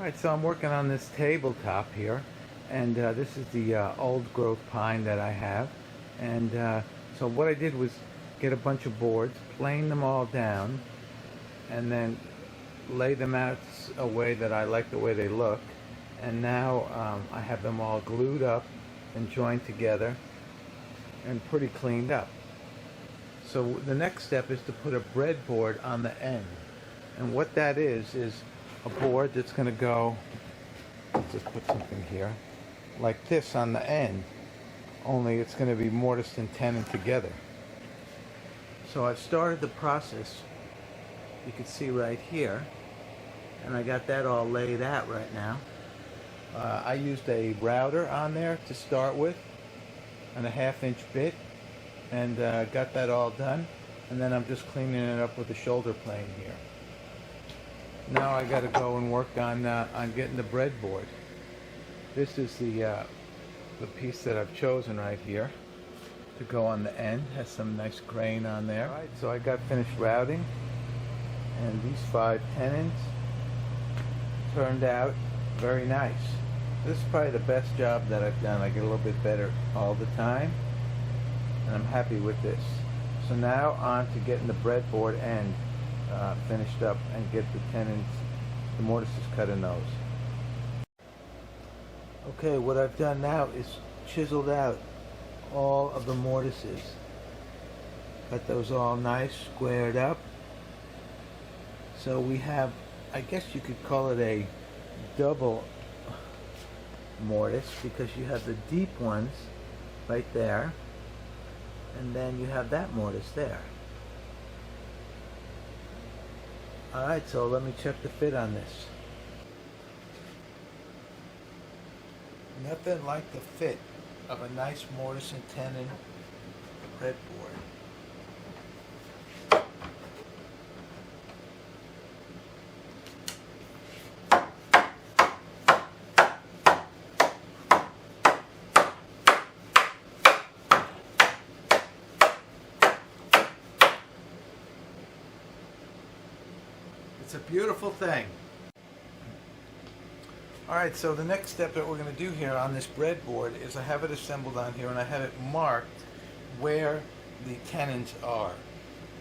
Alright, so I'm working on this tabletop here, and this is the old growth pine that I have. And so what I did was get a bunch of boards, plane them all down, and then lay them out a way that I like the way they look. And now I have them all glued up and joined together and pretty cleaned up. So the next step is to put a breadboard on the end. And what that is a board that's going to go, let's just put something here, like this on the end, only it's going to be mortised and tenon together. So I've started the process, you can see right here, and I got that all laid out right now. I used a router on there to start with, and a 1/2-inch bit, and got that all done, and then I'm just cleaning it up with a shoulder plane here. Now I got to go and work on getting the breadboard. This is the piece that I've chosen right here to go on the end. Has some nice grain on there. Right, so I got finished routing, and these 5 tenons turned out very nice. This is probably the best job that I've done. I get a little bit better all the time, and I'm happy with this. So now on to getting the breadboard end finished up and get the tenons, the mortises cut in those. Okay, what I've done now is chiseled out all of the mortises. Got those all nice, squared up. So we have, I guess you could call it a double mortise, because you have the deep ones right there, and then you have that mortise there. Alright, so let me check the fit on this. Nothing like the fit of a nice mortise and tenon breadboard. It's a beautiful thing. Alright, so the next step that we're going to do here on this breadboard is I have it assembled on here, and I have it marked where the tenons are.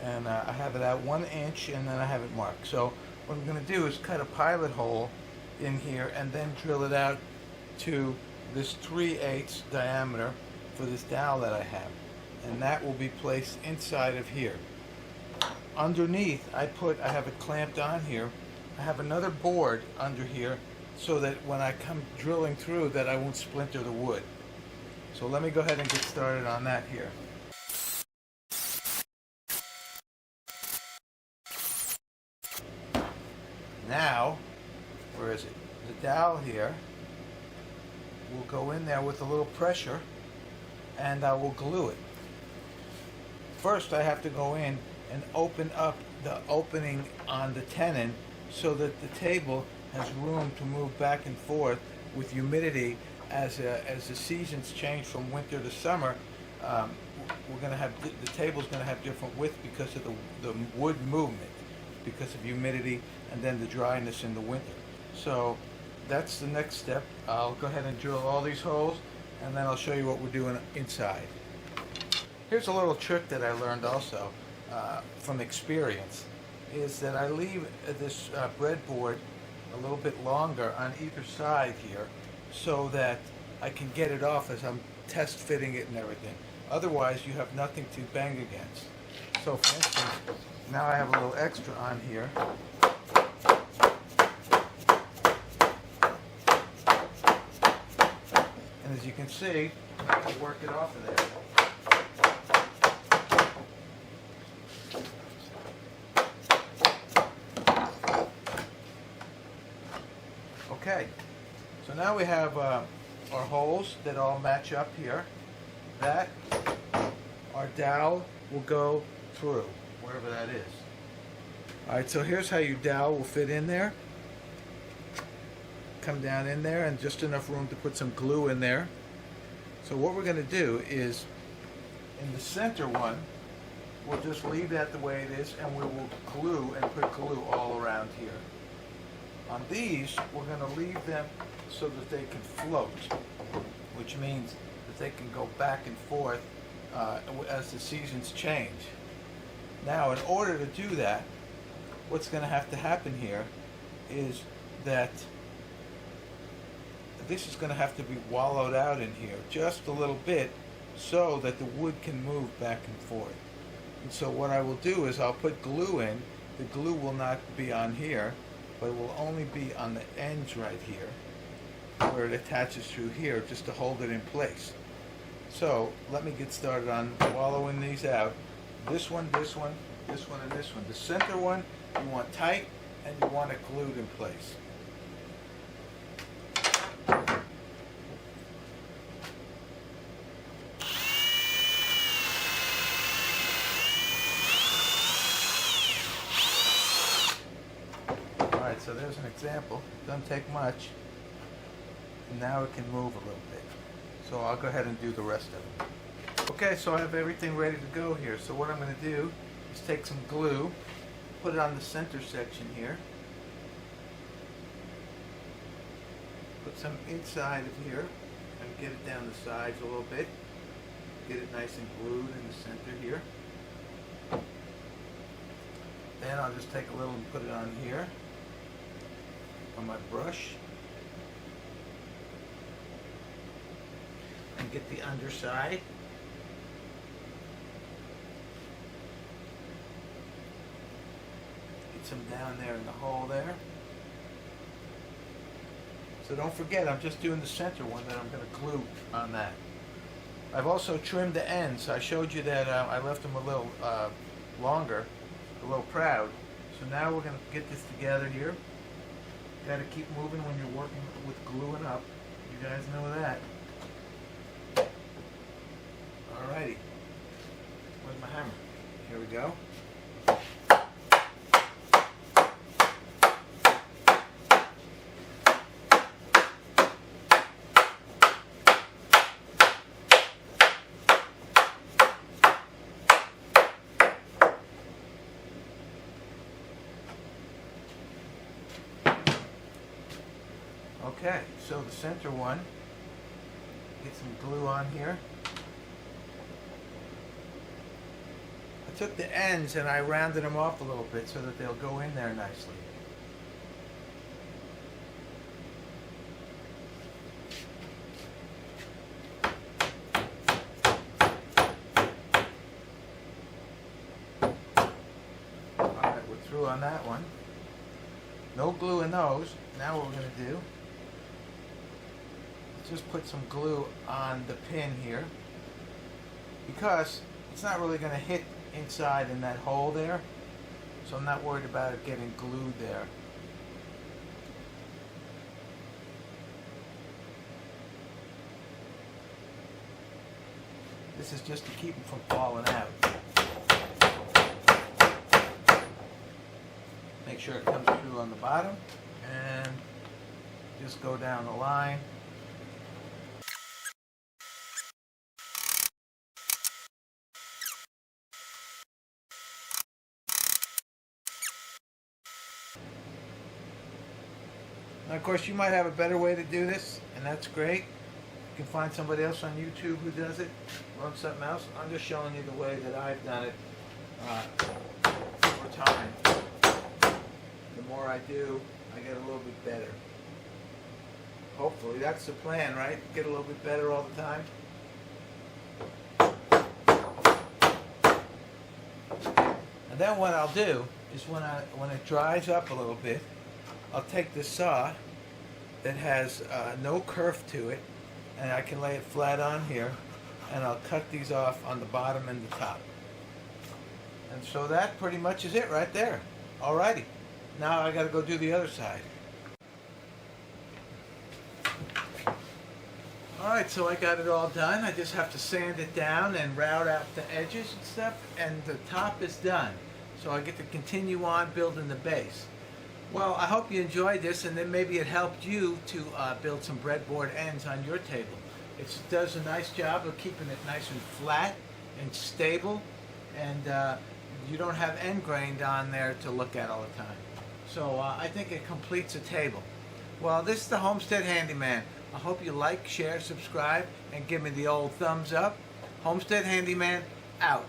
And I have it out 1 inch, and then I have it marked. So what I'm going to do is cut a pilot hole in here and then drill it out to this 3/8 diameter for this dowel that I have. And that will be placed inside of here. Underneath, I have it clamped on here. I have another board under here so that when I come drilling through that I won't splinter the wood. So let me go ahead and get started on that here. Now, where is it? The dowel here will go in there with a little pressure, and I will glue it. First, I have to go in and open up the opening on the tenon so that the table has room to move back and forth with humidity as the seasons change from winter to summer. We're going to have the table's going to have different width because of the wood movement, because of humidity and then the dryness in the winter. So that's the next step. I'll go ahead and drill all these holes, and then I'll show you what we're doing inside. Here's a little trick that I learned also from experience, is that I leave this breadboard a little bit longer on either side here so that I can get it off as I'm test fitting it and everything. Otherwise you have nothing to bang against. So for instance, now I have a little extra on here. And as you can see, I can work it off of there. Okay, so now we have our holes that all match up here. That our dowel will go through, wherever that is. Alright, so here's how your dowel will fit in there. Come down in there, and just enough room to put some glue in there. So what we're going to do is, in the center one, we'll just leave that the way it is, and we will glue and put glue all around here. On these, we're going to leave them so that they can float, which means that they can go back and forth as the seasons change. Now, in order to do that, what's going to have to happen here is that this is going to have to be wallowed out in here just a little bit so that the wood can move back and forth. And so what I will do is I'll put glue in. The glue will not be on here, but it will only be on the ends right here, where it attaches through here, just to hold it in place. So let me get started on wallowing these out. This one, this one, this one, and this one. The center one you want tight, and you want it glued in place. Alright, so there's an example. It doesn't take much. And now it can move a little bit. So I'll go ahead and do the rest of it. Okay, so I have everything ready to go here. So what I'm going to do is take some glue, put it on the center section here, put some inside of here, and get it down the sides a little bit. Get it nice and glued in the center here. Then I'll just take a little and put it on here on my brush. And get the underside. Get some down there in the hole there. So don't forget, I'm just doing the center one that I'm going to glue on that. I've also trimmed the ends. I showed you that I left them a little longer, a little proud. So now we're going to get this together here. Got to keep moving when you're working with gluing up. You guys know that. Alrighty. Where's my hammer? Here we go. Okay, so the center one, get some glue on here. I took the ends and I rounded them off a little bit so that they'll go in there nicely. Alright, we're through on that one. No glue in those. Now what we're going to do is just put some glue on the pin here, because it's not really going to hit inside in that hole there, so I'm not worried about it getting glued there. This is just to keep them from falling out. Make sure it comes through on the bottom, and just go down the line. Now, of course, you might have a better way to do this, and that's great. You can find somebody else on YouTube who does it, or something else. I'm just showing you the way that I've done it over time. The more I do, I get a little bit better. Hopefully, that's the plan, right? Get a little bit better all the time. And then what I'll do is when it dries up a little bit, I'll take this saw that has no kerf to it, and I can lay it flat on here, and I'll cut these off on the bottom and the top. And so that pretty much is it right there. Alrighty, now I gotta go do the other side. Alright, so I got it all done. I just have to sand it down and route out the edges and stuff, and the top is done. So I get to continue on building the base. Well, I hope you enjoyed this, and then maybe it helped you to build some breadboard ends on your table. It does a nice job of keeping it nice and flat and stable, and you don't have end grained on there to look at all the time. So I think it completes a table. Well, this is the Homestead Handyman. I hope you like, share, subscribe, and give me the old thumbs up. Homestead Handyman, out.